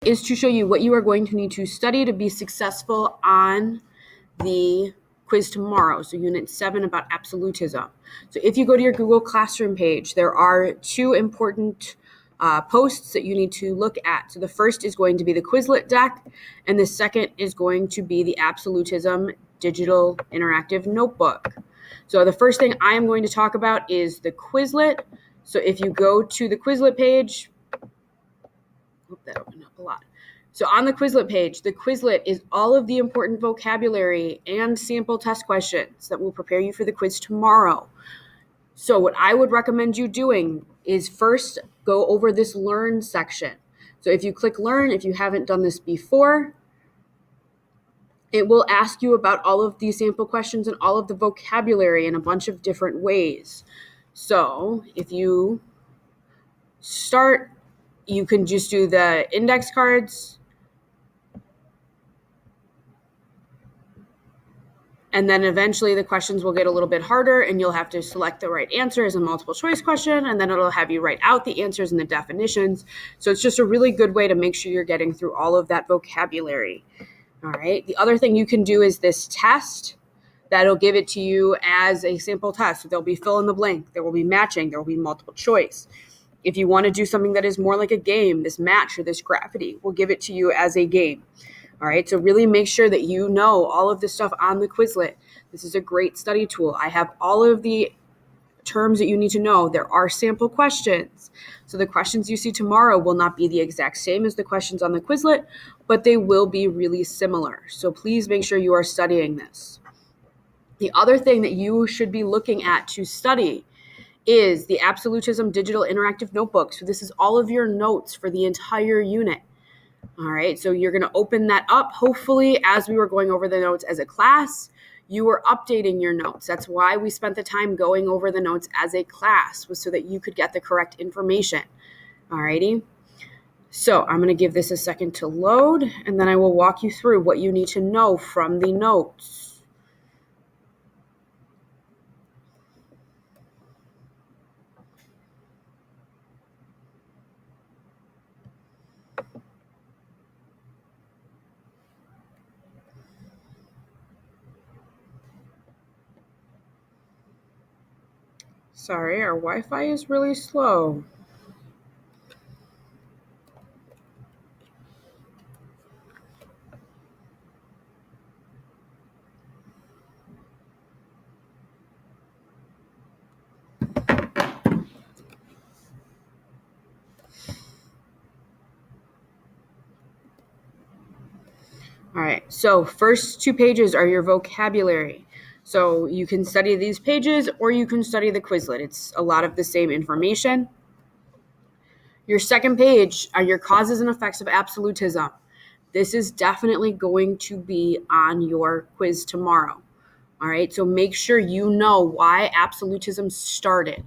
is to show you what you are going to need to study to be successful on the quiz tomorrow. So Unit 7 about absolutism. So if you go to your Google Classroom page, there are two important posts that you need to look at. So the first is going to be the Quizlet deck, and the second is going to be the Absolutism Digital Interactive Notebook. So the first thing I am going to talk about is the Quizlet. So if you go to the Quizlet page, hope that opened up a lot. So on the Quizlet page, the Quizlet is all of the important vocabulary and sample test questions that will prepare you for the quiz tomorrow. So what I would recommend you doing is first go over this Learn section. So if you click Learn, if you haven't done this before, it will ask you about all of these sample questions and all of the vocabulary in a bunch of different ways. So if you start, you can just do the index cards, and then eventually the questions will get a little bit harder and you'll have to select the right answer as a multiple choice question, and then it'll have you write out the answers and the definitions. So it's just a really good way to make sure you're getting through all of that vocabulary. All right. The other thing you can do is this test. That'll give it to you as a sample test. So there'll be fill in the blank, there will be matching, there will be multiple choice. If you want to do something that is more like a game, this match or this Graphity, we'll give it to you as a game. All right, so really make sure that you know all of this stuff on the Quizlet. This is a great study tool. I have all of the terms that you need to know. There are sample questions. So the questions you see tomorrow will not be the exact same as the questions on the Quizlet, but they will be really similar. So please make sure you are studying this. The other thing that you should be looking at to study is the Absolutism Digital Interactive Notebook. So this is all of your notes for the entire unit. All right, so you're going to open that up. Hopefully, as we were going over the notes as a class, you were updating your notes. That's why we spent the time going over the notes as a class, was so that you could get the correct information. All righty. So I'm going to give this a second to load, and then I will walk you through what you need to know from the notes. Sorry, our Wi-Fi is really slow. All right, so first two pages are your vocabulary. So you can study these pages or you can study the Quizlet. It's a lot of the same information. Your second page are your causes and effects of absolutism. This is definitely going to be on your quiz tomorrow. All right, so make sure you know why absolutism started.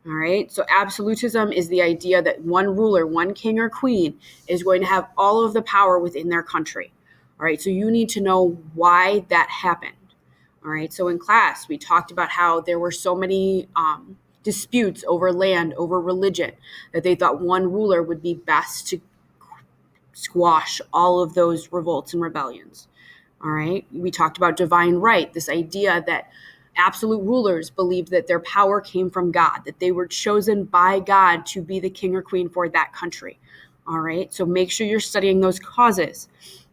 All right, so absolutism is the idea that one ruler, one king or queen, is going to have all of the power within their country. All right, so you need to know why that happened. All right, so in class, we talked about how there were so many disputes over land, over religion, that they thought one ruler would be best to squash all of those revolts and rebellions. All right, we talked about divine right, this idea that absolute rulers believed that their power came from God, that they were chosen by God to be the king or queen for that country. All right, so make sure you're studying those causes.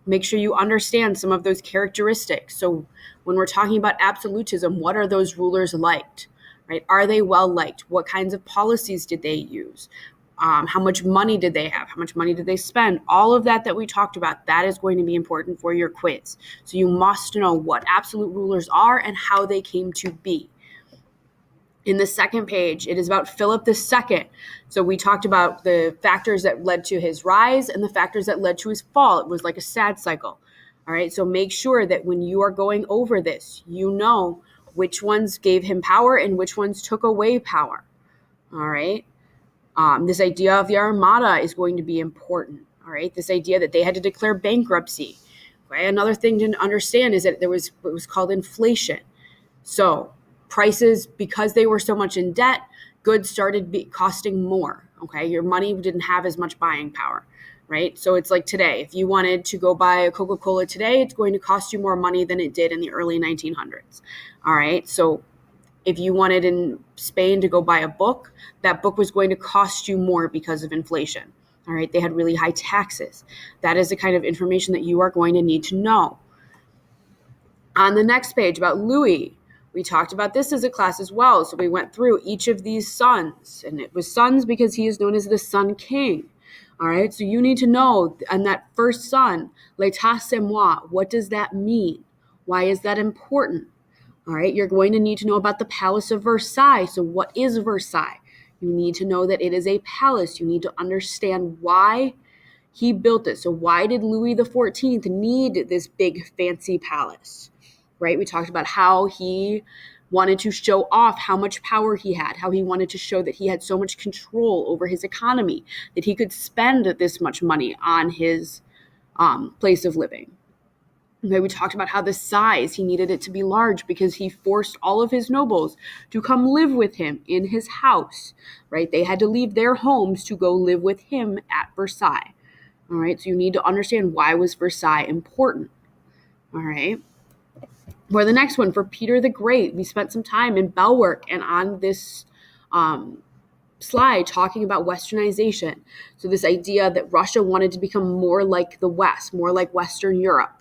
Make sure you understand some of those characteristics. So when we're talking about absolutism, what are those rulers liked, right? Are they well liked? What kinds of policies did they use? How much money did they have? How much money did they spend? All of that we talked about, that is going to be important for your quiz. So you must know what absolute rulers are and how they came to be. In the second page, it is about Philip II. So we talked about the factors that led to his rise and the factors that led to his fall. It was like a sad cycle. All right, so make sure that when you are going over this, you know which ones gave him power and which ones took away power. All right. This idea of the Armada is going to be important. All right, this idea that they had to declare bankruptcy. Okay? Another thing to understand is that there was what was called inflation. So prices, because they were so much in debt, goods started costing more. Okay, your money didn't have as much buying power. right? So it's like today, if you wanted to go buy a Coca-Cola today, it's going to cost you more money than it did in the early 1900s. All right. So if you wanted in Spain to go buy a book, that book was going to cost you more because of inflation. All right. They had really high taxes. That is the kind of information that you are going to need to know. On the next page about Louis, we talked about this as a class as well. So we went through each of these sons, and it was sons because he is known as the Sun King. All right, so you need to know, on that first son, l'état c'est moi, what does that mean? Why is that important? All right, you're going to need to know about the Palace of Versailles. So what is Versailles? You need to know that it is a palace. You need to understand why he built it. So why did Louis XIV need this big fancy palace? Right? We talked about how he wanted to show off how much power he had, how he wanted to show that he had so much control over his economy, that he could spend this much money on his place of living. Okay, we talked about how the size, he needed it to be large because he forced all of his nobles to come live with him in his house, right? They had to leave their homes to go live with him at Versailles. All right, so you need to understand, why was Versailles important? All right. For the next one, for Peter the Great, we spent some time in Belwark and on this slide talking about westernization. So this idea that Russia wanted to become more like the West, more like Western Europe.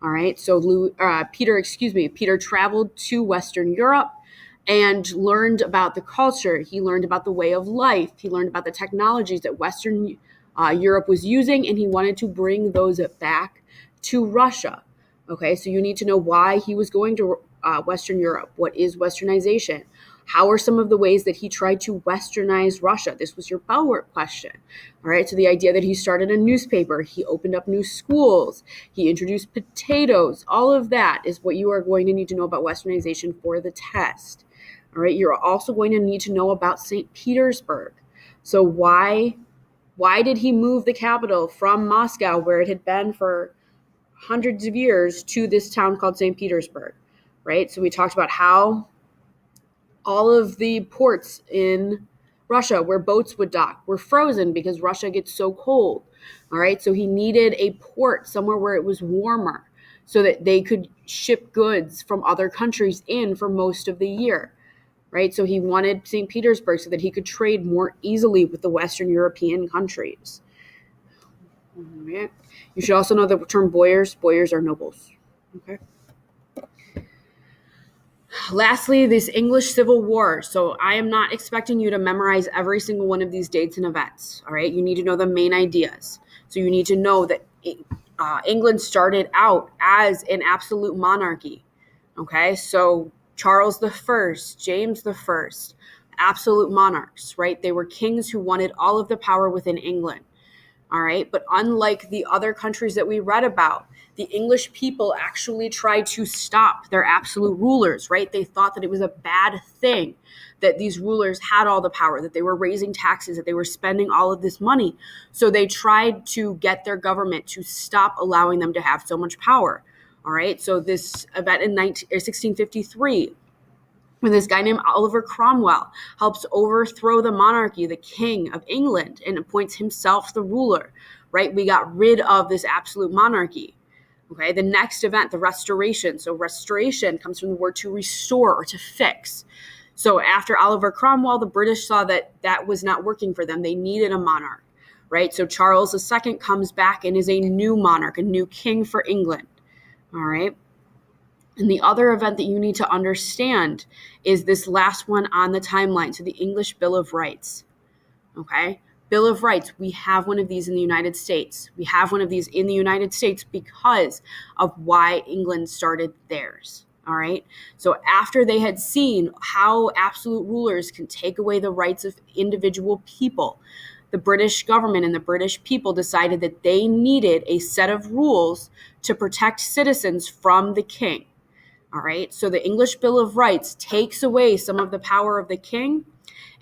All right, so Peter traveled to Western Europe and learned about the culture. He learned about the way of life. He learned about the technologies that Western Europe was using, and he wanted to bring those back to Russia. Okay, so you need to know why he was going to Western Europe. What is westernization? How are some of the ways that he tried to westernize Russia? This was your Belwark question. All right, so the idea that he started a newspaper, he opened up new schools, he introduced potatoes, all of that is what you are going to need to know about westernization for the test. All right, you're also going to need to know about St. Petersburg. So why did he move the capital from Moscow, where it had been for hundreds of years, to this town called St. Petersburg, right? So we talked about how all of the ports in Russia where boats would dock were frozen because Russia gets so cold. All right, so he needed a port somewhere where it was warmer so that they could ship goods from other countries in for most of the year, right? So he wanted St. Petersburg so that he could trade more easily with the Western European countries. Okay. You should also know the term boyars. Boyars are nobles. Okay. Lastly, this English Civil War. So I am not expecting you to memorize every single one of these dates and events. All right. You need to know the main ideas. So you need to know that England started out as an absolute monarchy. Okay. So Charles I, James I, absolute monarchs, right? They were kings who wanted all of the power within England. All right. But unlike the other countries that we read about, the English people actually tried to stop their absolute rulers, right? They thought that it was a bad thing that these rulers had all the power, that they were raising taxes, that they were spending all of this money. So they tried to get their government to stop allowing them to have so much power. All right. So this event in 1653, when this guy named Oliver Cromwell helps overthrow the monarchy, the king of England, and appoints himself the ruler, right? We got rid of this absolute monarchy. Okay, the next event, the Restoration. So restoration comes from the word to restore or to fix. So after Oliver Cromwell, the British saw that that was not working for them. They needed a monarch, right? So Charles II comes back and is a new monarch, a new king for England. All right. And the other event that you need to understand is this last one on the timeline. So the English Bill of Rights. Okay. Bill of Rights. We have one of these in the United States. We have one of these in the United States because of why England started theirs. All right. So after they had seen how absolute rulers can take away the rights of individual people, the British government and the British people decided that they needed a set of rules to protect citizens from the king. All right. So the English Bill of Rights takes away some of the power of the king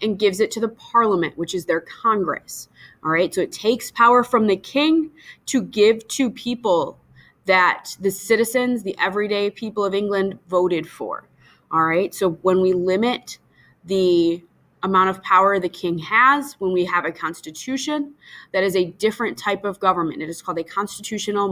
and gives it to the Parliament, which is their Congress. All right. So it takes power from the king to give to people that the citizens, the everyday people of England voted for. All right. So when we limit the amount of power the king has when we have a constitution. That is a different type of government. It is called a constitutional